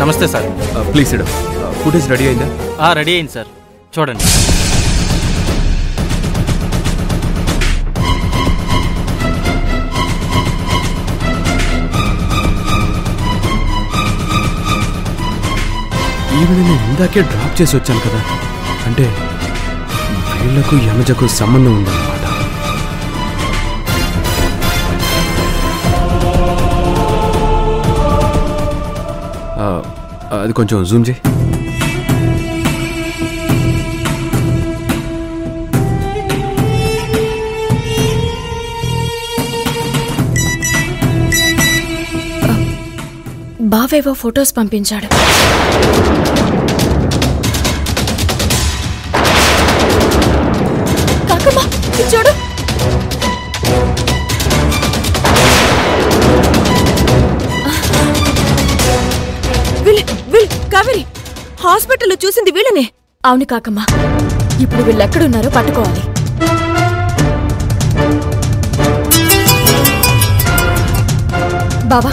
నమస్తే sir. Please SIT. Footage ready అయిందా? Ready అయింది సార్, చూడండి. ఈవిడ నేను ఇందాకే డ్రాప్ చేసి వచ్చాను కదా, అంటే వీళ్లకు యమజకు సంబంధం ఉందన్నమాట. అది కొంచెం జూమ్ చేయి. బావేవో ఫొటోస్ పంపించాడు. కాకమ్మ చూడు. కావేరి, హాస్పిటల్లో చూసింది వీళ్ళనే. అవును కాకమ్మ, ఇప్పుడు వీళ్ళెక్కడున్నారో పట్టుకోవాలి. బావా,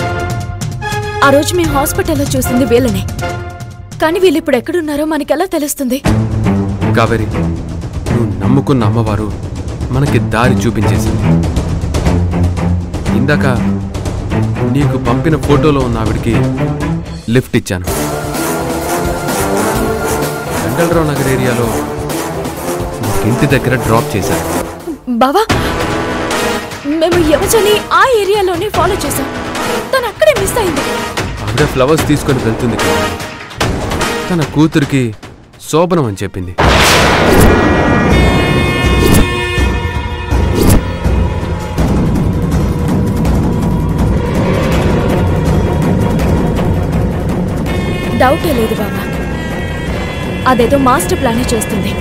ఆ రోజు మేము హాస్పిటల్లో చూసింది వీళ్ళనే, కానీ వీళ్ళిప్పుడు ఎక్కడున్నారో మనకెలా తెలుస్తుంది? కావేరి, నువ్వు నమ్ముకున్న అమ్మవారు మనకి దారి చూపించేసింది. ఇందాక నీకు పంపిన ఫోటోలో ఉన్న ఆవిడికి లిఫ్ట్ ఇచ్చాను. వెంకటరావు నగర్ ఏరియాలో ఇంటి దగ్గర డ్రాప్ చేశాను. బావా, మేము యమజని ఆ ఏరియాలోనే ఫాలో చేశాం. తను అక్కడే మిస్ అయింది. ఆవిడ ఫ్లవర్స్ తీసుకొని వెళ్తుంది, తన కూతురికి శోభనం అని చెప్పింది. డౌటే లేదు బాబా, అదేదో మాస్టర్ ప్లానే చేస్తుంది.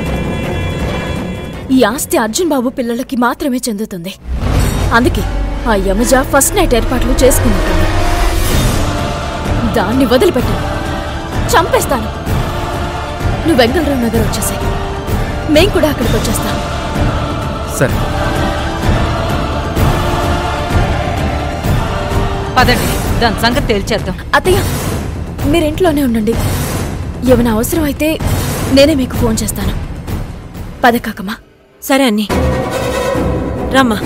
ఈ ఆస్తి అర్జున్ బాబు పిల్లలకి మాత్రమే చెందుతుంది. అందుకే ఆ యమజ ఫస్ట్ నైట్ ఏర్పాట్లు చేసుకున్నట్టుంది. దాన్ని వదిలిపెట్టాను, చంపేస్తాను. నువ్వు వెంకటరావు నగర్ వచ్చేసాయి, మేం కూడా అక్కడికి వచ్చేస్తాం. సరే పదండి, దాని సంగతి తేల్చేద్దాం. అత్తయ్య, మీరింట్లోనే ఉండండి. ఏమైనా అవసరం అయితే నేనే మీకు ఫోన్ చేస్తాను. పద కాకమ్మా. సరే అన్నీ, రమ్మా.